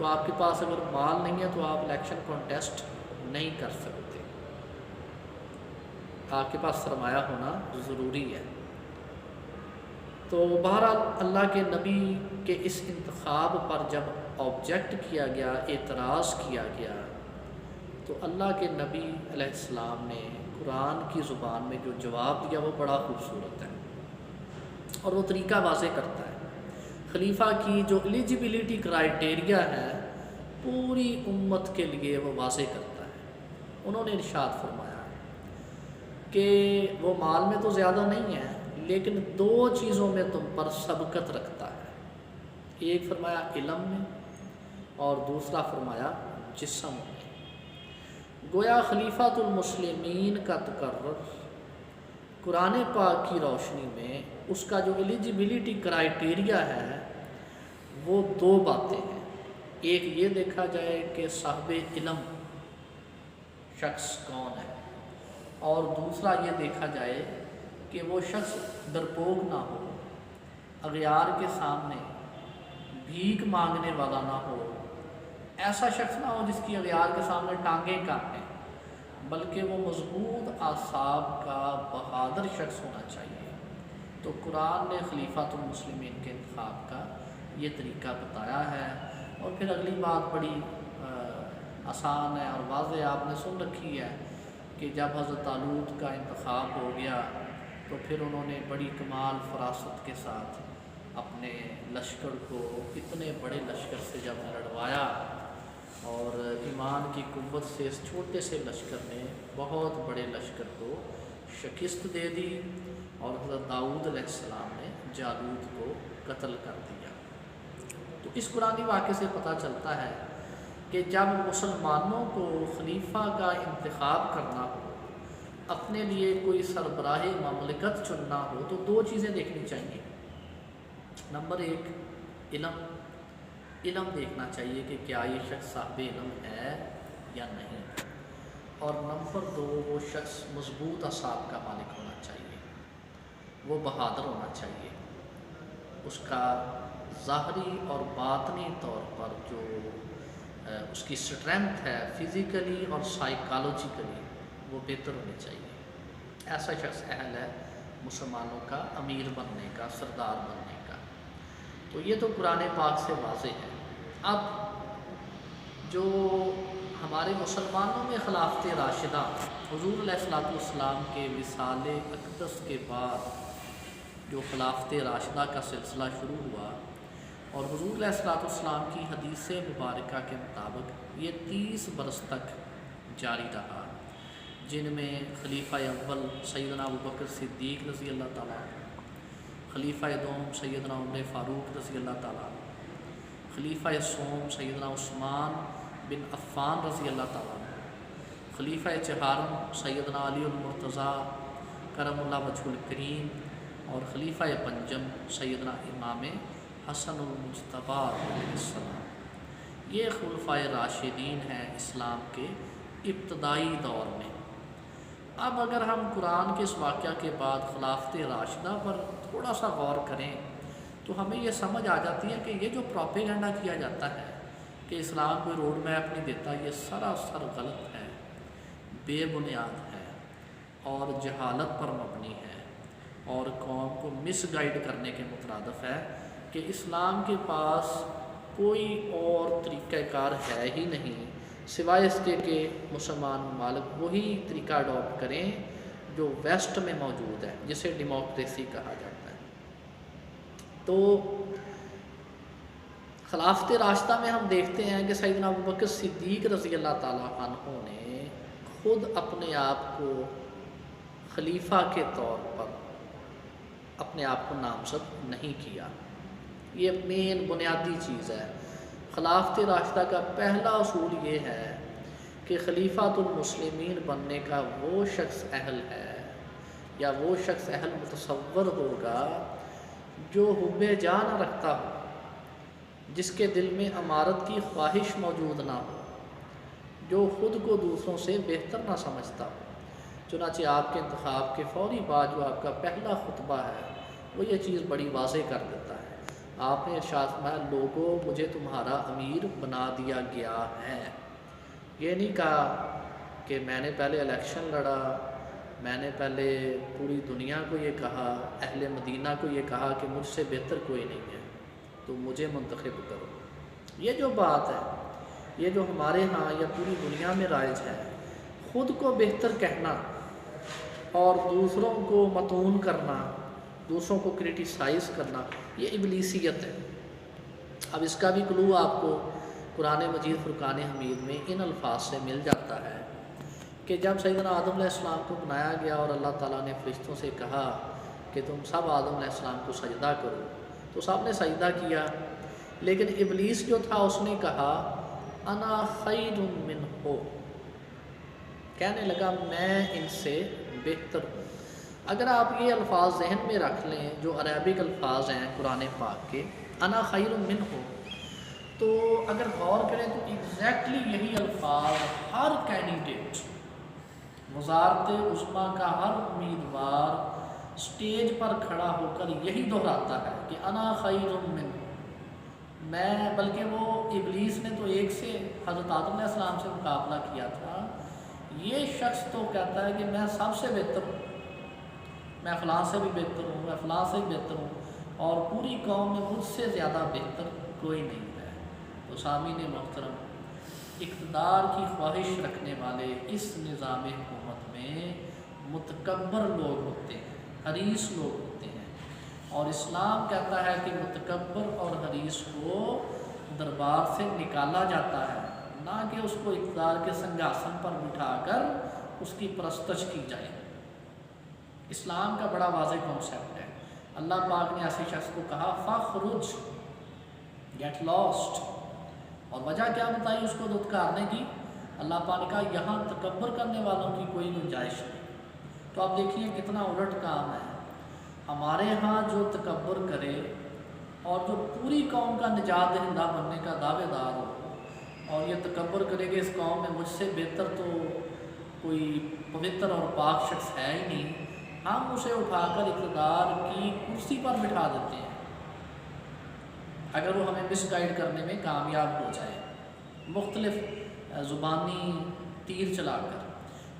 تو آپ کے پاس اگر مال نہیں ہے تو آپ الیکشن کانٹیسٹ نہیں کر سکتے، آپ کے پاس سرمایہ ہونا ضروری ہے۔ تو بہرحال اللہ کے نبی کے اس انتخاب پر جب آبجیکٹ کیا گیا، اعتراض کیا گیا، تو اللہ کے نبی علیہ السلام نے قرآن کی زبان میں جو جواب دیا وہ بڑا خوبصورت ہے، اور وہ طریقہ واضح کرتا ہے۔ خلیفہ کی جو ایلیجیبلٹی کرائیٹیریا ہے پوری امت کے لیے وہ واضح کرتا ہے۔ انہوں نے ارشاد فرمایا کہ وہ مال میں تو زیادہ نہیں ہے لیکن دو چیزوں میں تم پر سبقت رکھتا ہے، ایک فرمایا علم میں اور دوسرا فرمایا جسم میں۔ گویا خلیفۃ المسلمین کا تقرر قرآن پاک کی روشنی میں اس کا جو ایلیجیبلٹی کرائیٹیریا ہے وہ دو باتیں ہیں، ایک یہ دیکھا جائے کہ صاحب علم شخص کون ہے، اور دوسرا یہ دیکھا جائے کہ وہ شخص ڈرپوک نہ ہو، اغیار کے سامنے بھیک مانگنے والا نہ ہو، ایسا شخص نہ ہو جس کی اغیار کے سامنے ٹانگیں کانپیں، بلکہ وہ مضبوط اعصاب کا بہادر شخص ہونا چاہیے۔ تو قرآن نے خلیفۃ المسلمین کے انتخاب کا یہ طریقہ بتایا ہے۔ اور پھر اگلی بات بڑی آسان ہے اور واضح آپ نے سن رکھی ہے کہ جب حضرت طالوت کا انتخاب ہو گیا تو پھر انہوں نے بڑی کمال فراست کے ساتھ اپنے لشکر کو اتنے بڑے لشکر سے جب لڑوایا، اور ایمان کی قوت سے اس چھوٹے سے لشکر نے بہت بڑے لشکر کو شکست دے دی، اور حضرت داؤد علیہ السلام نے جالوت کو قتل کر دیا۔ تو اس قرآنی واقعے سے پتہ چلتا ہے کہ جب مسلمانوں کو خلیفہ کا انتخاب کرنا ہو، اپنے لیے کوئی سربراہ مملکت چننا ہو، تو دو چیزیں دیکھنی چاہیے۔ نمبر ایک علم دیکھنا چاہیے کہ کیا یہ شخص صاحب علم ہے یا نہیں، اور نمبر دو وہ شخص مضبوط اعصاب کا مالک ہونا چاہیے، وہ بہادر ہونا چاہیے، اس کا ظاہری اور باطنی طور پر جو اس کی اسٹرینتھ ہے فزیکلی اور سائیکالوجیکلی وہ بہتر ہونی چاہیے۔ ایسا شخص اہل ہے مسلمانوں کا امیر بننے کا، سردار بننے کا۔ تو یہ تو قرآن پاک سے واضح ہے۔ اب جو ہمارے مسلمانوں میں خلافت راشدہ حضور علیہ السلام کے وصال اقدس کے بعد جو خلافت راشدہ کا سلسلہ شروع ہوا، اور حضور علیہ السلام کی حدیث مبارکہ کے مطابق یہ 30 برس تک جاری رہا، جن میں خلیفہ اول سیدنا ابوبکر صدیق رضی اللہ تعالیٰ، خلیفہ دوم سیدنا عمر فاروق رضی اللہ تعالیٰ، خلیفہ سوم سیدنا عثمان بن عفان رضی اللہ تعالیٰ، خلیفہ چہارم سیدنا علی المرتضیٰ کرم اللہ وجہ الکریم، اور خلیفہ پنجم سیدنا امام حسن المجتبی علیہ السلام۔ یہ خلفائے راشدین ہیں اسلام کے ابتدائی دور میں۔ اب اگر ہم قرآن کے اس واقعہ کے بعد خلافت راشدہ پر تھوڑا سا غور کریں تو ہمیں یہ سمجھ آ جاتی ہے کہ یہ جو پروپیگنڈا کیا جاتا ہے کہ اسلام کوئی روڈ میپ نہیں دیتا، یہ سراسر غلط ہے، بے بنیاد ہے اور جہالت پر مبنی ہے، اور قوم کو مس گائیڈ کرنے کے مترادف ہے کہ اسلام کے پاس کوئی اور طریقہ کار ہے ہی نہیں سوائے اس کے کہ مسلمان ممالک وہی طریقہ اڈاپٹ کریں جو ویسٹ میں موجود ہے، جسے ڈیموکریسی کہا جاتا ہے۔ تو خلافت راشدہ میں ہم دیکھتے ہیں کہ سیدنا ابوبکر صدیق رضی اللہ تعالیٰ عنہ نے خود اپنے آپ کو خلیفہ کے طور پر اپنے آپ کو نامزد نہیں کیا۔ یہ مین بنیادی چیز ہے۔ خلافت راشدہ کا پہلا اصول یہ ہے کہ خلیفۃ المسلمین بننے کا وہ شخص اہل ہے یا وہ شخص اہل متصور ہوگا جو حب جان رکھتا ہو، جس کے دل میں امارت کی خواہش موجود نہ ہو، جو خود کو دوسروں سے بہتر نہ سمجھتا ہو۔ چنانچہ آپ کے انتخاب کے فوری بعد جو آپ کا پہلا خطبہ ہے وہ یہ چیز بڑی واضح کر دیتا ہے۔ آپ نے ارشاد فرمایا لوگوں مجھے تمہارا امیر بنا دیا گیا ہے۔ یہ نہیں کہا کہ میں نے پہلے الیکشن لڑا، میں نے پہلے پوری دنیا کو یہ کہا، اہل مدینہ کو یہ کہا کہ مجھ سے بہتر کوئی نہیں ہے تو مجھے منتخب کرو۔ یہ جو بات ہے، یہ جو ہمارے ہاں یا پوری دنیا میں رائج ہے، خود کو بہتر کہنا اور دوسروں کو متون کرنا، دوسروں کو کرٹیسائز کرنا، یہ ابلیسیت ہے۔ اب اس کا بھی کلو آپ کو قرآن مجید فرقان حمید میں ان الفاظ سے مل جاتا ہے کہ جب سیدنا آدم علیہ السلام کو بنایا گیا اور اللہ تعالیٰ نے فرشتوں سے کہا کہ تم سب آدم علیہ السلام کو سجدہ کرو، تو سب نے سجدہ کیا، لیکن ابلیس جو تھا اس نے کہا انا خیر منہ، کہنے لگا میں ان سے بہتر ہوں۔ اگر آپ یہ الفاظ ذہن میں رکھ لیں جو عربک الفاظ ہیں قرآن پاک کے، انا خیر منہ، تو اگر غور کریں تو ایگزیکٹلی یہی الفاظ ہر کینڈیڈیٹ، وزارت عظمیٰ کا ہر امیدوار سٹیج پر کھڑا ہو کر یہی دہراتا ہے کہ انا خیر منہ، میں، بلکہ وہ ابلیس نے تو ایک سے حضرت آدم علیہ السلام سے مقابلہ کیا تھا، یہ شخص تو کہتا ہے کہ میں سب سے بہتر ہوں، میں فلاں سے بھی بہتر ہوں، میں فلاں سے بھی بہتر ہوں، اور پوری قوم میں مجھ سے زیادہ بہتر کوئی نہیں ہے۔ تو سامعین محترم، اقتدار کی خواہش رکھنے والے اس نظام حکومت میں متکبر لوگ ہوتے ہیں، حریص لوگ ہوتے ہیں، اور اسلام کہتا ہے کہ متکبر اور حریص کو دربار سے نکالا جاتا ہے، نہ کہ اس کو اقتدار کے سنگھاسن پر بٹھا کر اس کی پرستش کی جائے۔ اسلام کا بڑا واضح کانسیپٹ ہے۔ اللہ پاک نے ایسے شخص کو کہا فخرج، گیٹ لاسٹ، اور وجہ کیا بتائی اس کو دھتکارنے کی؟ اللہ پاک نے کہا یہاں تکبر کرنے والوں کی کوئی گنجائش نہیں۔ تو آپ دیکھیے کتنا الٹ کام ہے، ہمارے ہاں جو تکبر کرے اور جو پوری قوم کا نجات دہندہ بننے کا دعوے دار ہو، اور یہ تکبر کرے کہ اس قوم میں مجھ سے بہتر تو کوئی پوتر اور پاک شخص ہے ہی نہیں، ہم اسے اٹھا کر اقتدار کی کرسی پر بٹھا دیتے ہیں اگر وہ ہمیں مس گائیڈ کرنے میں کامیاب ہو جائے، مختلف زبانی تیر چلا کر۔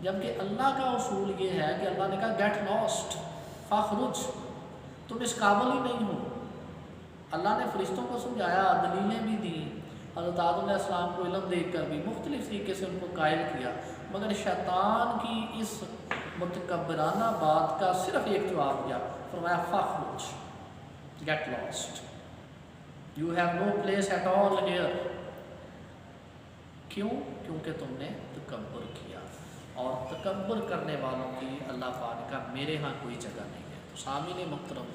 جبکہ اللہ کا اصول یہ ہے کہ اللہ نے کہا گیٹ لاسٹ، فخرج، تم اس قابل ہی نہیں ہو۔ اللہ نے فرشتوں کو سمجھایا، دلیلیں بھی دیں، حضرت آدم علیہ السلام کو علم دیکھ کر بھی مختلف طریقے سے ان کو قائل کیا، مگر شیطان کی اس متکبرانہ بات کا صرف ایک جواب دیا، فرمایا فخرج، get lost, you have no place at all here. کیوں؟ کیونکہ تم نے تکبر کیا، اور تکبر کرنے والوں کی اللہ پاک نے کہا میرے ہاں کوئی جگہ نہیں ہے۔ تو سامعین محترم،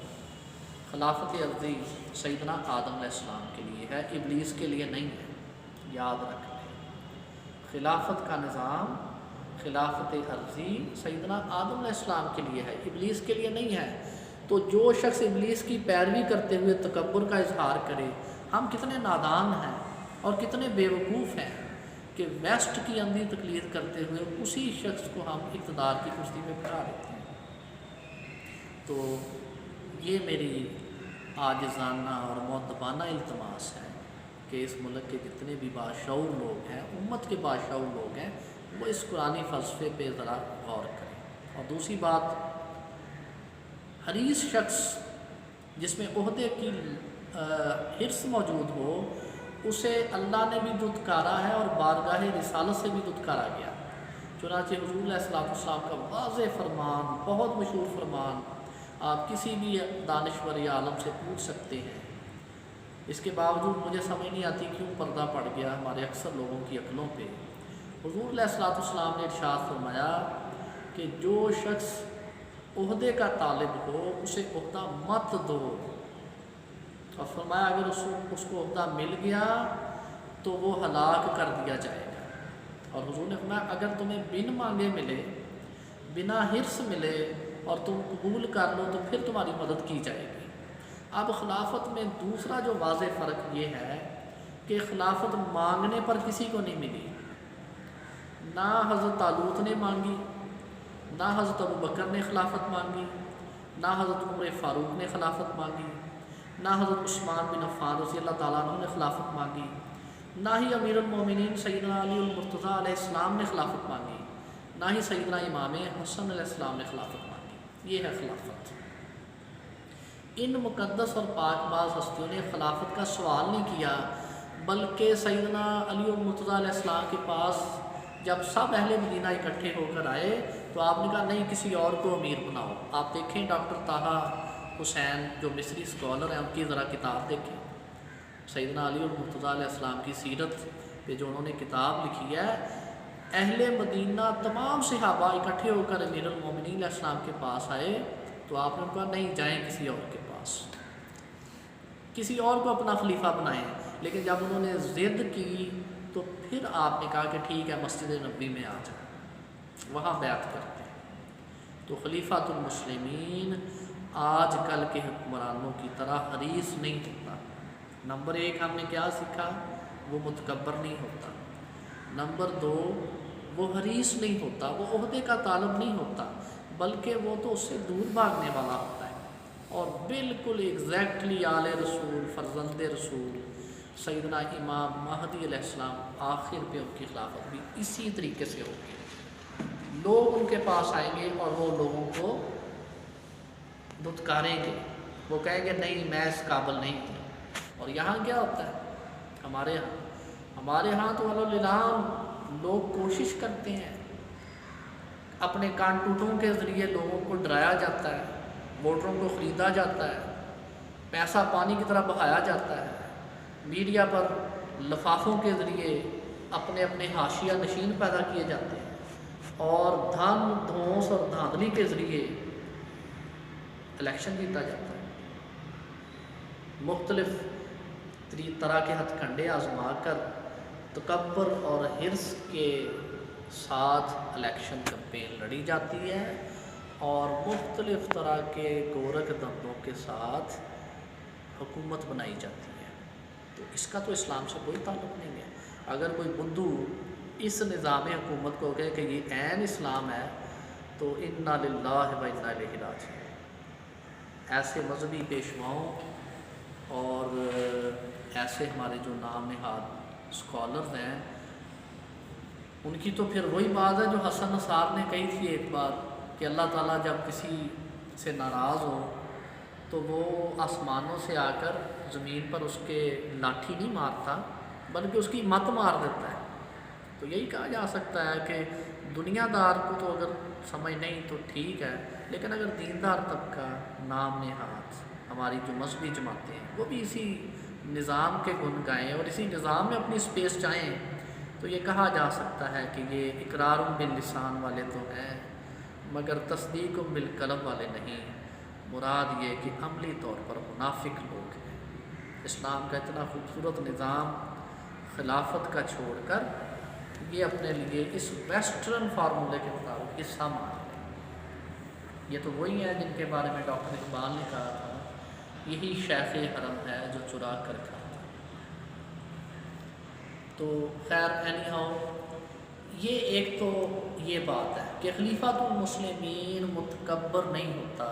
خلافت ارضی سیدنا آدم علیہ السلام کے لیے ہے، ابلیس کے لیے نہیں ہے، یاد رکھ لیں۔ خلافت کا نظام، خلافت ارضی سیدنا آدم علیہ السلام کے لیے ہے، ابلیس کے لیے نہیں ہے۔ تو جو شخص ابلیس کی پیروی کرتے ہوئے تکبر کا اظہار کرے، ہم کتنے نادان ہیں اور کتنے بیوقوف ہیں کہ ویسٹ کی اندھی تقلید کرتے ہوئے اسی شخص کو ہم اقتدار کی کرسی میں بٹھا لیتے ہیں۔ تو یہ میری عاجزانہ اور مؤدبانہ التماس ہے کہ اس ملک کے جتنے بھی باشعور لوگ ہیں، امت کے باشعور لوگ ہیں، وہ اس قرآنی فلسفے پہ ذرا غور کریں۔ اور دوسری بات، حریص شخص جس میں عہدے کی حرص موجود ہو، اسے اللہ نے بھی دھتکارا ہے اور بارگاہ رسالت سے بھی دھتکارا گیا۔ چنانچہ حضور علیہ السلام کا واضح فرمان، بہت مشہور فرمان، آپ کسی بھی دانشور یا عالم سے پوچھ سکتے ہیں، اس کے باوجود مجھے سمجھ نہیں آتی کیوں پردہ پڑ گیا ہمارے اکثر لوگوں کی عقلوں پہ۔ حضور علیہ السلام نے ارشاد فرمایا کہ جو شخص عہدے کا طالب ہو اسے عہدہ مت دو، اور فرمایا اگر اس کو عہدہ مل گیا تو وہ ہلاک کر دیا جائے گا۔ اور حضور نے فرمایا اگر تمہیں بن مانگے ملے، بنا حرص ملے اور تم قبول کر لو تو پھر تمہاری مدد کی جائے گی۔ اب خلافت میں دوسرا جو واضح فرق یہ ہے کہ خلافت مانگنے پر کسی کو نہیں ملی، نہ حضرت طالوت نے مانگی، نہ حضرت ابوبکر نے خلافت مانگی، نہ حضرت عمر فاروق نے خلافت مانگی، نہ حضرت عثمان بن عفان رضی اللہ تعالیٰ عنہ نے خلافت مانگی، نہ ہی امیر المومنین سیدنا علی المرتضیٰ علیہ السلام نے خلافت مانگی، نہ ہی سیدنا امام حسن علیہ السلام نے خلافت مانگی۔ یہ ہے خلافت۔ ان مقدس اور پاک باز ہستیوں نے خلافت کا سوال نہیں کیا، بلکہ سیدنا علی المرتضیٰ علیہ السلام کے پاس جب سب اہل مدینہ اکٹھے ہو کر آئے تو آپ نے کہا نہیں، کسی اور کو امیر بناؤ۔ آپ دیکھیں ڈاکٹر طٰہٰ حسین جو مصری اسکالر ہیں، ان کی ذرا کتاب دیکھیں، سیدنا علی المرتضیٰ علیہ السلام کی سیرت پہ جو انہوں نے کتاب لکھی ہے، اہل مدینہ تمام صحابہ اکٹھے ہو کر امیر المومنین علیہ السلام کے پاس آئے تو آپ نے کہا نہیں، جائیں کسی اور کے پاس، کسی اور کو اپنا خلیفہ بنائیں۔ لیکن جب انہوں نے ضد کی تو پھر آپ نے کہا کہ ٹھیک ہے، مسجد نبوی میں آ جائیں، وہاں بیعت کرتے ہیں۔ تو خلیفۃ المسلمین آج کل کے حکمرانوں کی طرح حریص نہیں ہوتا۔ نمبر ایک ہم نے کیا سیکھا؟ وہ متکبر نہیں ہوتا۔ نمبر دو، وہ حریص نہیں ہوتا، وہ عہدے کا طالب نہیں ہوتا، بلکہ وہ تو اس سے دور بھاگنے والا ہوتا ہے۔ اور بالکل ایگزیکٹلی آل رسول، فرزند رسول سیدنا امام مہدی علیہ السلام آخر پہ ان کی خلافت بھی اسی طریقے سے ہوگی۔ لوگ ان کے پاس آئیں گے اور وہ لوگوں کو دھتکاریں گے، وہ کہیں گے نہیں، میں اس قابل نہیں ہوں۔ اور یہاں کیا ہوتا ہے؟ ہمارے ہاں تو الحمدللہ لوگ کوشش کرتے ہیں، اپنے کانٹوٹوں کے ذریعے لوگوں کو ڈرایا جاتا ہے، ووٹروں کو خریدا جاتا ہے، پیسہ پانی کی طرح بہایا جاتا ہے، میڈیا پر لفافوں کے ذریعے اپنے اپنے حاشیہ نشین پیدا کیے جاتے ہیں، اور دھن دھونس اور دھاندلی کے ذریعے الیکشن جیتا جاتا ہے۔ مختلف طرح کے ہتھ کنڈے آزما کر تکبر اور حرص کے ساتھ الیکشن کمپین لڑی جاتی ہے، اور مختلف طرح کے گورکھ دھندوں کے ساتھ حکومت بنائی جاتی ہے۔ تو اس کا تو اسلام سے کوئی تعلق نہیں ہے۔ اگر کوئی بدھو اس نظام حکومت کو کہے کہ یہ عین اسلام ہے تو انا للہ و انا الیہ راجعون۔ ایسے مذہبی پیشواؤں اور ایسے ہمارے جو نام نہاد اسکالرز ہیں، ان کی تو پھر وہی بات ہے جو حسن نصار نے کہی تھی ایک بار کہ اللہ تعالیٰ جب کسی سے ناراض ہو تو وہ آسمانوں سے آ کر زمین پر اس کے لاٹھی نہیں مارتا، بلکہ اس کی مت مار دیتا ہے۔ تو یہی کہا جا سکتا ہے کہ دنیا دار کو تو اگر سمجھ نہیں تو ٹھیک ہے، لیکن اگر دیندار طبقہ، نام نہاد ہماری جو مذہبی جماعتیں ہیں، وہ بھی اسی نظام کے گن گائیں اور اسی نظام میں اپنی اسپیس چاہیں، تو یہ کہا جا سکتا ہے کہ یہ اقرار باللسان والے تو ہیں مگر تصدیق بالقلب والے نہیں۔ مراد یہ کہ عملی طور پر منافق لوگ ہیں۔ اسلام کا اتنا خوبصورت نظام خلافت کا چھوڑ کر یہ اپنے لیے اس ویسٹرن فارمولے کے مطابق حصہ مان لیں۔ یہ تو وہی ہیں جن کے بارے میں ڈاکٹر اقبال نے کہا تھا، یہی شیخ حرم ہے جو چرا کر کھاتا۔ تو خیر اینی ہاؤ، یہ ایک تو یہ بات ہے کہ خلیفۃ المسلمین متکبر نہیں ہوتا،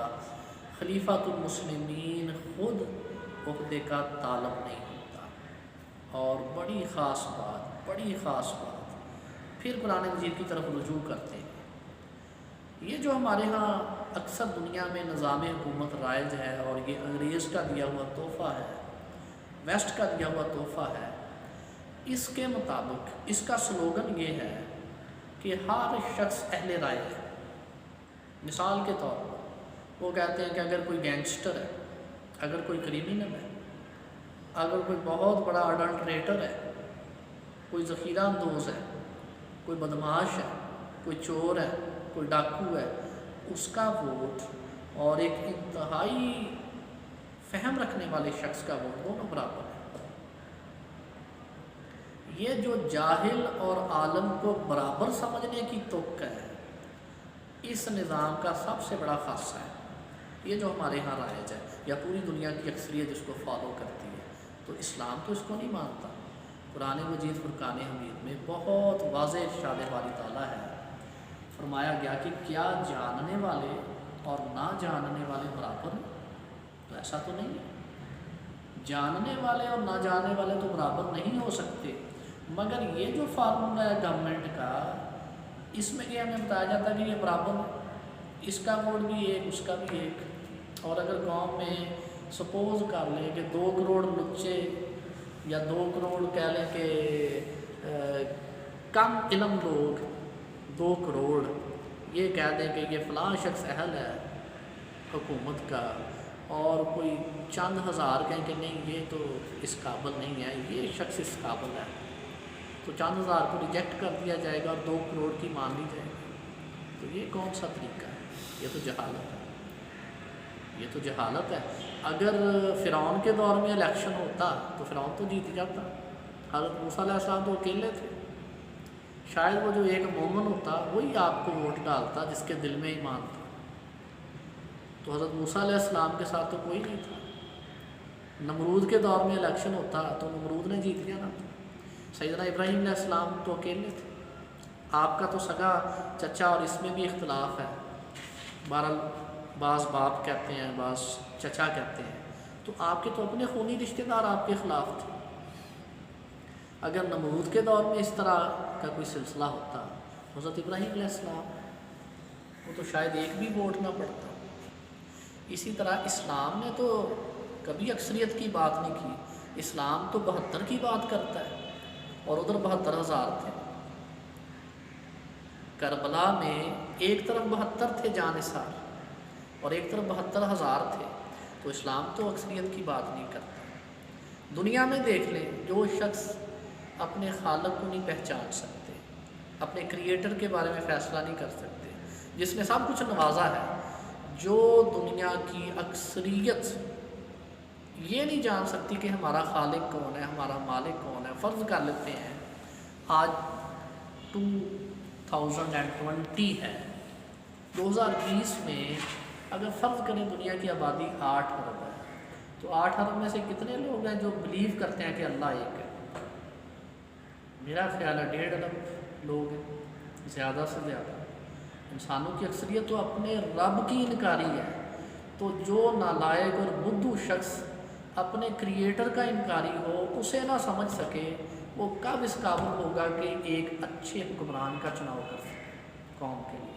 خلیفۃ المسلمین خود عہدے کا طالب نہیں ہوتا۔ اور بڑی خاص بات پھر قرآن مجید کی طرف رجوع کرتے ہیں۔ یہ جو ہمارے ہاں اکثر دنیا میں نظام حکومت رائج ہے، اور یہ انگریز کا دیا ہوا تحفہ ہے، ویسٹ کا دیا ہوا تحفہ ہے، اس کے مطابق اس کا سلوگن یہ ہے کہ ہر شخص اہل رائے ہے۔ مثال کے طور پر وہ کہتے ہیں کہ اگر کوئی گینگسٹر ہے، اگر کوئی کریمنل ہے، اگر کوئی بہت بڑا اڈلٹریٹر ہے، کوئی ذخیرہ اندوز ہے، کوئی بدمعاش ہے، کوئی چور ہے، کوئی ڈاکو ہے، اس کا ووٹ اور ایک انتہائی فہم رکھنے والے شخص کا ووٹ دونوں برابر ہے۔ یہ جو جاہل اور عالم کو برابر سمجھنے کی توق ہے، اس نظام کا سب سے بڑا خاصہ ہے۔ یہ جو ہمارے ہاں رائج ہے یا پوری دنیا کی اکثریت جس کو فالو کرتی ہے، تو اسلام تو اس کو نہیں مانتا۔ قرآن مجید فرقان حمید میں بہت واضح ارشاد باری تعالیٰ ہے، فرمایا گیا کہ کیا جاننے والے اور نہ جاننے والے برابر ہیں؟ تو ایسا تو نہیں ہے۔ جاننے والے اور نہ جاننے والے تو برابر نہیں ہو سکتے، مگر یہ جو فارمولہ ہے گورنمنٹ کا، اس میں یہ ہمیں بتایا جاتا ہے کہ یہ برابر ہے، اس کا ووٹ بھی ایک، اس کا بھی ایک۔ اور اگر قوم میں سپوز کر لیں کہ 2 کروڑ لچے یا 2 کروڑ کہہ لیں کہ کم علم لوگ 2 کروڑ یہ کہہ دیں کہ یہ فلاں شخص اہل ہے حکومت کا، اور کوئی چند ہزار کہیں کہ نہیں یہ تو اس قابل نہیں ہے، یہ شخص اس قابل ہے، تو چند ہزار کو ریجیکٹ کر دیا جائے گا اور 2 کروڑ کی مان لی جائے گی۔ تو یہ کون سا طریقہ ہے؟ یہ تو جہالت ہے، یہ تو جہالت ہے۔ اگر فرعون کے دور میں الیکشن ہوتا تو فرعون تو جیت جاتا، حضرت موسیٰ علیہ السلام تو اکیلے تھے، شاید وہ جو ایک مومن ہوتا وہی آپ کو ووٹ ڈالتا جس کے دل میں ایمان تھا، تو حضرت موسیٰ علیہ السلام کے ساتھ تو کوئی نہیں تھا۔ نمرود کے دور میں الیکشن ہوتا تو نمرود نے جیت جانا تھا۔ سیدنا ابراہیم علیہ السلام تو اکیلے تھے، آپ کا تو سگا چچا، اور اس میں بھی اختلاف ہے، بہرحال بعض باپ کہتے ہیں بعض چچا کہتے ہیں، تو آپ کے تو اپنے خونی رشتہ دار آپ کے خلاف تھے۔ اگر نمرود کے دور میں اس طرح کا کوئی سلسلہ ہوتا، حضرت ابراہیم علیہ السلام وہ تو شاید ایک بھی ووٹ نہ پڑتا۔ اسی طرح اسلام نے تو کبھی اکثریت کی بات نہیں کی، اسلام تو 72 کی بات کرتا ہے، اور ادھر 72,000 تھے۔ کربلا میں ایک طرف 72 تھے جانثار اور ایک طرف 72,000 تھے، تو اسلام تو اکثریت کی بات نہیں کرتا۔ دنیا میں دیکھ لیں، جو شخص اپنے خالق کو نہیں پہچان سکتے، اپنے کریٹر کے بارے میں فیصلہ نہیں کر سکتے، جس نے سب کچھ نوازا ہے، جو دنیا کی اکثریت یہ نہیں جان سکتی کہ ہمارا خالق کون ہے، ہمارا مالک کون ہے۔ فرض کر لیتے ہیں آج 2020 ہے، 2020 میں اگر فرض کریں دنیا کی آبادی 8 ارب ہے، تو 8 ارب میں سے کتنے لوگ ہیں جو بلیو کرتے ہیں کہ اللہ ایک ہے؟ میرا خیال ہے 1.5 ارب لوگ ہیں، زیادہ سے زیادہ۔ انسانوں کی اکثریت تو اپنے رب کی انکاری ہے، تو جو نالائق اور بدھو شخص اپنے کریٹر کا انکاری ہو، اسے نہ سمجھ سکے، وہ کب اس قابل ہوگا کہ ایک اچھے حکمران کا چناؤ کر سکے قوم کے لیے؟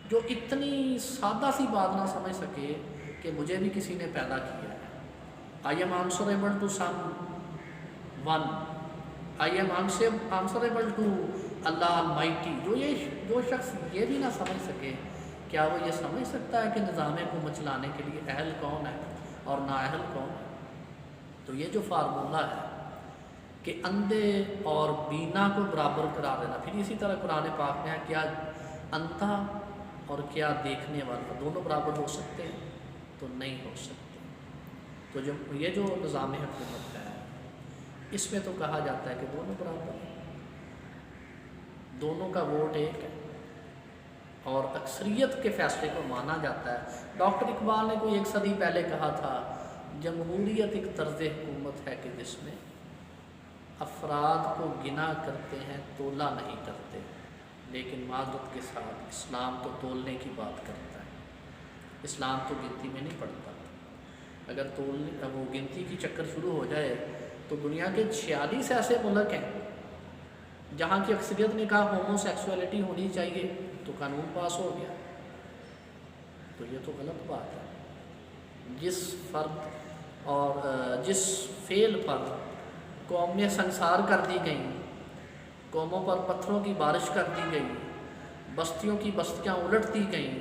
جو اتنی سادہ سی بات نہ سمجھ سکے کہ مجھے بھی کسی نے پیدا کیا ہے، I am answerable to someone, I am answerable to Allah almighty. جو شخص یہ بھی نہ سمجھ سکے، کیا وہ یہ سمجھ سکتا ہے کہ نظام حکومت چلانے کے لیے اہل کون ہے اور نااہل کون ہے؟ تو یہ جو فارمولہ ہے کہ اندھے اور بینا کو برابر قرار دینا، پھر اسی طرح قرآن پاک میں ہے کیا اندھا اور کیا دیکھنے والا دونوں برابر ہو سکتے ہیں؟ تو نہیں ہو سکتے۔ تو یہ جو نظام حکومت ہے، اس میں تو کہا جاتا ہے کہ دونوں برابر ہیں، دونوں کا ووٹ ایک ہے، اور اکثریت کے فیصلے کو مانا جاتا ہے۔ ڈاکٹر اقبال نے کوئی 1 صدی پہلے کہا تھا، جمہوریت ایک طرز حکومت ہے کہ جس میں افراد کو گنا کرتے ہیں، تولا نہیں کرتے، لیکن معذرت کے ساتھ اسلام تو تولنے کی بات کرتا ہے، اسلام تو گنتی میں نہیں پڑتا۔ اگر وہ گنتی کی چکر شروع ہو جائے تو دنیا کے 46 ایسے ملک ہیں جہاں کی اکثریت نے کہا ہومو سیکسولیٹی ہونی چاہیے، تو قانون پاس ہو گیا۔ تو یہ تو غلط بات ہے۔ جس فرد اور جس فعل پر قومیں سنسار کر دی گئیں، قوموں پر پتھروں کی بارش کر دی گئی، بستیوں کی بستیاں الٹ دی گئیں،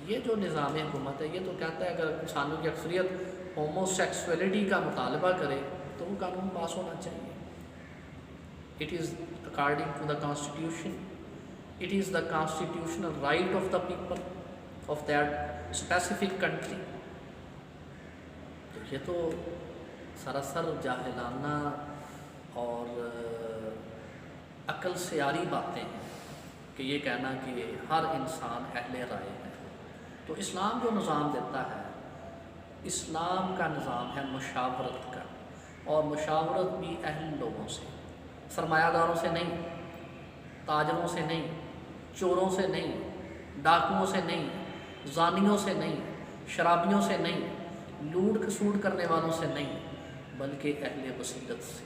یہ جو نظام حکومت ہے یہ تو کہتا ہے اگر انسانوں کی اکثریت ہومو سیکسولیٹی کا مطالبہ کرے تو وہ قانون پاس ہونا چاہیے۔ It is according to the constitution, it is the constitutional right of the people of that specific country۔ تو یہ تو سراسر جاہلانہ اور عقل سے عاری باتیں ہیں کہ یہ کہنا کہ ہر انسان اہل رائے ہے۔ تو اسلام جو نظام دیتا ہے، اسلام کا نظام ہے مشاورت کا، اور مشاورت بھی اہل لوگوں سے، سرمایہ داروں سے نہیں، تاجروں سے نہیں، چوروں سے نہیں، ڈاکوؤں سے نہیں، زانیوں سے نہیں، شرابیوں سے نہیں، لوٹ کسوٹ کرنے والوں سے نہیں، بلکہ اہل بصیرت سے،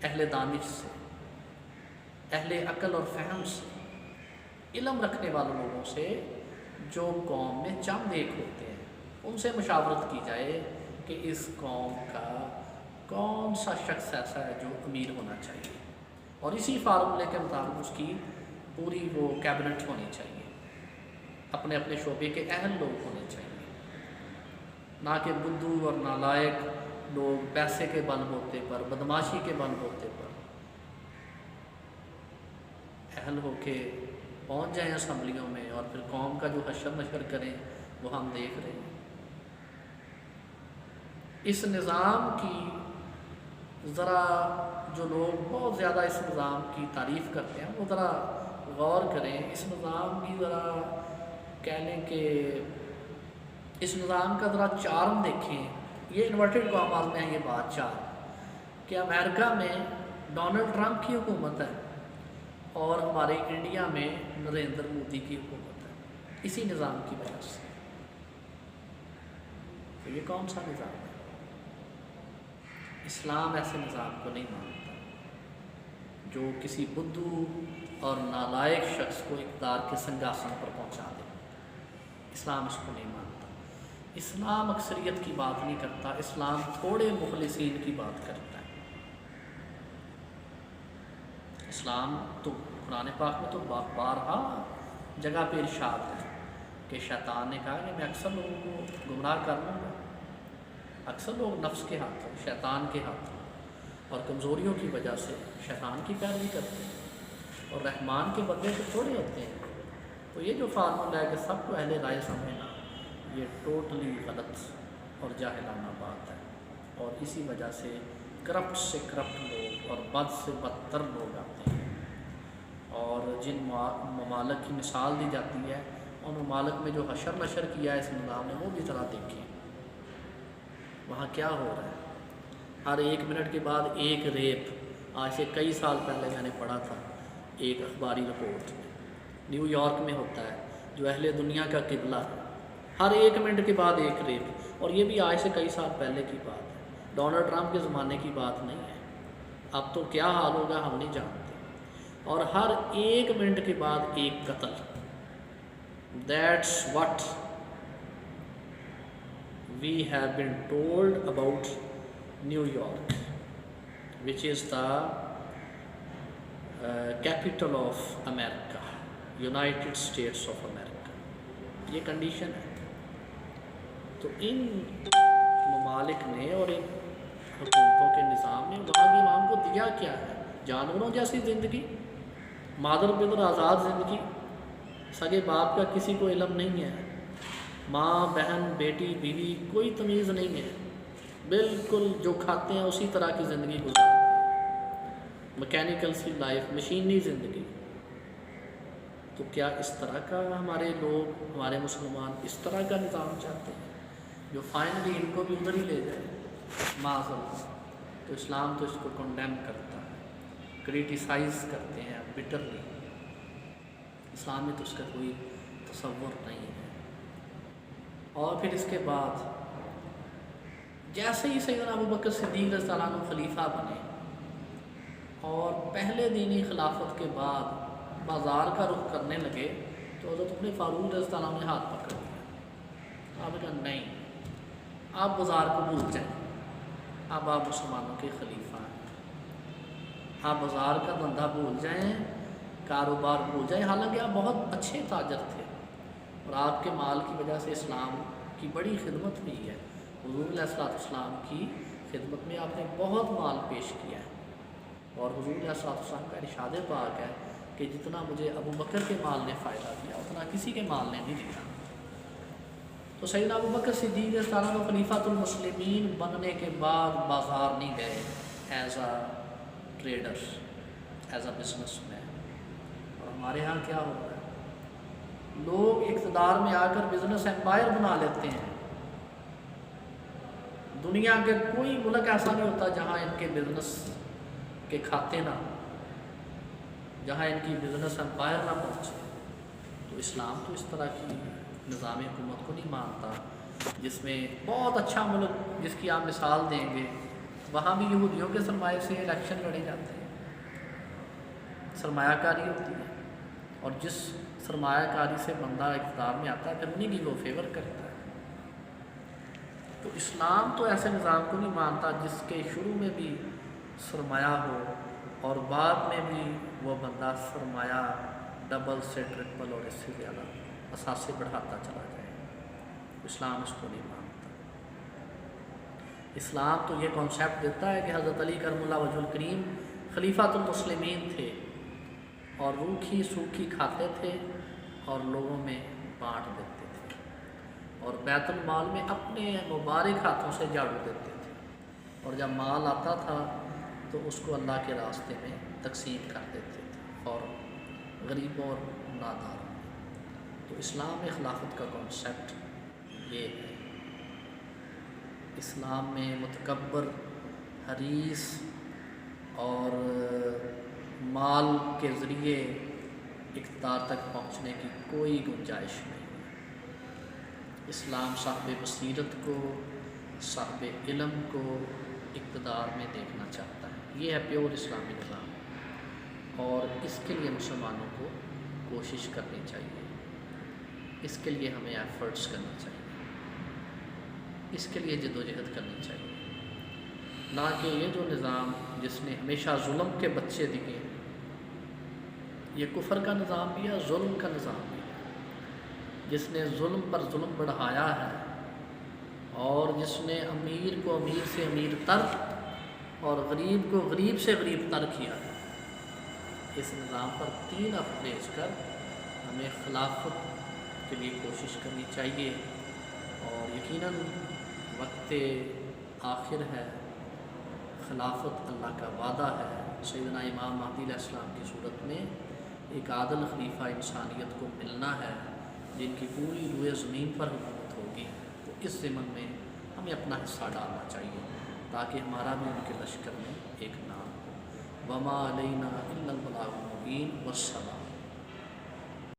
اہل دانش سے، اہل عقل اور فہم سے، علم رکھنے والے لوگوں سے جو قوم میں چند ایک ہوتے ہیں، ان سے مشاورت کی جائے کہ اس قوم کا کون سا شخص ایسا ہے جو امیر ہونا چاہیے، اور اسی فارمولے کے مطابق اس کی پوری وہ کیبنٹ ہونی چاہیے، اپنے اپنے شعبے کے اہل لوگ ہونے چاہیے، نہ کہ بدھو اور نالائق لوگ پیسے کے بل بوتے پر، بدماشی کے بل بوتے پر اہل ہو کے پہنچ جائیں اسمبلیوں میں، اور پھر قوم کا جو حشر نشر کریں وہ ہم دیکھ رہے ہیں۔ اس نظام کی ذرا جو لوگ بہت زیادہ اس نظام کی تعریف کرتے ہیں وہ ذرا غور کریں، اس نظام کی ذرا کہہ لیں کہ اس نظام کا ذرا چارم دیکھیں۔ یہ انورٹڈ کاماز میں ہے یہ بات، چارم، کہ امریکہ میں ڈونلڈ ٹرمپ کی حکومت ہے اور ہمارے انڈیا میں نریندر مودی کی حکومت ہے، اسی نظام کی وجہ سے۔ تو یہ کون سا نظام ہے؟ اسلام ایسے نظام کو نہیں مانتا جو کسی بدھو اور نالائق شخص کو اقتدار کے سنگاسن پر پہنچا دے۔ اسلام اس کو نہیں مانتا۔ اسلام اکثریت کی بات نہیں کرتا، اسلام تھوڑے مخلصین کی بات کرتا ہے۔ اسلام تو قرآن پاک میں تو بارہا جگہ پہ ارشاد ہے کہ شیطان نے کہا کہ میں اکثر لوگوں کو گمراہ کر لوں گا۔ اکثر لوگ نفس کے ہاتھوں، شیطان کے ہاتھوں اور کمزوریوں کی وجہ سے شیطان کی پیروی کرتے ہیں، اور رحمان کے بندے تو تھوڑے ہوتے ہیں۔ تو یہ جو فارمولہ ہے کہ سب کو اہل رائے سمجھنا، یہ ٹوٹلی غلط اور جاہلانہ بات ہے، اور اسی وجہ سے کرپٹ سے کرپٹ لوگ اور بد سے بدتر لوگ آتے ہیں، اور جن ممالک کی مثال دی جاتی ہے ان ممالک میں جو حشر نشر کیا ہے اس نظام نے وہ بھی ذرا دیکھیں وہاں کیا ہو رہا ہے۔ ہر 1 منٹ کے بعد ایک ریپ، آج سے کئی سال پہلے میں نے پڑھا تھا ایک اخباری رپورٹ میں، نیو یارک میں ہوتا ہے جو اہل دنیا کا قبلہ ہے، ہر 1 منٹ کے بعد ایک ریپ، اور یہ بھی آج سے کئی سال پہلے کی بات ہے، ڈونلڈ ٹرمپ کے زمانے کی بات نہیں ہے۔ اب تو کیا حال ہوگا ہم نہیں جانتے، اور ہر 1 منٹ کے بعد ایک قتل۔ That's what we have been told about New York, which is the capital of America, United States of America۔ یہ کنڈیشن ہے۔ تو ان ممالک نے اور ان حکومتوں کے نظام نے وہاں کے عوام کو دیا کیا ہے؟ جانوروں جیسی زندگی، مادر پدر آزاد زندگی، سگے باپ کا کسی کو علم نہیں ہے، ماں بہن بیٹی بیوی کوئی تمیز نہیں ہے، بالکل جو کھاتے ہیں اسی طرح کی زندگی گزارتے ہیں، مکینیکل سی لائف، مشینی زندگی۔ تو کیا اس طرح کا ہمارے لوگ، ہمارے مسلمان اس طرح کا نظام چاہتے ہیں جو فائنلی ان کو بھی ادھر ہی لے جائے؟ معاذاللہ۔ تو اسلام تو اس کو کنڈیم کرتا ہے، کریٹیسائز کرتے ہیں بٹرلی۔ اسلام میں تو اس کا کوئی تصور نہیں ہے۔ اور پھر اس کے بعد جیسے ہی سیدنا ابوبکر صدیق رضی اللہ عنہ خلیفہ بنے اور پہلے دینی خلافت کے بعد بازار کا رخ کرنے لگے، تو حضرت عمر فاروق رضی اللہ عنہ نے ہاتھ پکڑ لیا۔ آپ نے کہا نہیں، آپ بازار کو بھول جائیں، اب آپ مسلمانوں کے خلیفہ ہیں، آپ بازار کا دھندا بھول جائیں، کاروبار بھول جائیں۔ حالانکہ آپ بہت اچھے تاجر تھے اور آپ کے مال کی وجہ سے اسلام کی بڑی خدمت ہوئی ہے، حضور علیہ السلام کی خدمت میں آپ نے بہت مال پیش کیا ہے، اور حضور علیہ السلام کا ارشاد پاک ہے کہ جتنا مجھے ابوبکر کے مال نے فائدہ دیا اتنا کسی کے مال نے نہیں دیا۔ تو سیدنا ابوبکر صدیق رضی اللہ عنہ خلیفۃ المسلمین بننے کے بعد بازار نہیں گئے as a trader, as a business man. اور ہمارے ہاں کیا ہو رہا ہے؟ لوگ اقتدار میں آ کر بزنس ایمپائر بنا لیتے ہیں۔ دنیا کے کوئی ملک ایسا نہیں ہوتا جہاں ان کے بزنس کے کھاتے نہ ہوں، جہاں ان کی بزنس امپائر نہ پہنچے۔ تو اسلام تو اس طرح کی نظام حکومت کو نہیں مانتا جس میں بہت اچھا ملک جس کی آپ مثال دیں گے، وہاں بھی یہودیوں کے سرمایے سے الیکشن لڑے جاتے ہیں، سرمایہ کاری ہوتی ہے، اور جس سرمایہ کاری سے بندہ اقتدار میں آتا ہے پھر انہیں کی وہ فیور کرتا ہے۔ تو اسلام تو ایسے نظام کو نہیں مانتا جس کے شروع میں بھی سرمایہ ہو اور بعد میں بھی وہ بندہ سرمایہ ڈبل سے ٹرپل اور اس سے زیادہ اثاثے بڑھاتا چلا جائے۔ اسلام اس کو نہیں مانتا۔ اسلام تو یہ کانسیپٹ دیتا ہے کہ حضرت علی کرم اللہ وجہ الکریم خلیفۃ المسلمین تھے اور روکھی سوکھی کھاتے تھے اور لوگوں میں بانٹ دیتے تھے، اور بیت المال میں اپنے مبارک ہاتھوں سے جھاڑو دیتے تھے، اور جب مال آتا تھا تو اس کو اللہ کے راستے میں تقسیم کر دیتے تھے اور غریبوں اور ناداروں میں۔ تو اسلام میں خلافت کا کانسیپٹ یہ ہے۔ اسلام میں متکبر، حریص اور مال کے ذریعے اقتدار تک پہنچنے کی کوئی گنجائش نہیں ہے۔ اسلام صاحب بصیرت کو، صاحب علم کو اقتدار میں دیکھنا چاہتا ہے۔ یہ ہے پیور اسلامی نظام، اور اس کے لیے مسلمانوں کو کوشش کرنی چاہیے، اس کے لیے ہمیں ایفرٹس کرنا چاہیے، اس کے لیے جدوجہد کرنی چاہیے، نہ کہ یہ جو نظام جس نے ہمیشہ ظلم کے بچے دیے، یہ کفر کا نظام بھی ہے، ظلم کا نظام بھی ہے، جس نے ظلم پر ظلم بڑھایا ہے اور جس نے امیر کو امیر سے امیر تر اور غریب کو غریب سے غریب تر کیا ہے۔ اس نظام پر تین افریج کر ہمیں خلافت کے لیے کوشش کرنی چاہیے، اور یقیناً وقت آخر ہے، خلافت اللہ کا وعدہ ہے۔ سیدنا امام مہدی علیہ السلام کی صورت میں ایک عادل خلیفہ انسانیت کو ملنا ہے جن کی پوری روئے زمین پر حکومت ہوگی۔ تو اس ضمن میں ہمیں اپنا حصہ ڈالنا چاہیے تاکہ ہمارا بھی ان کے لشکر میں ایک نام ہو۔ وما علینا الا البلاغ المبین، والسلام۔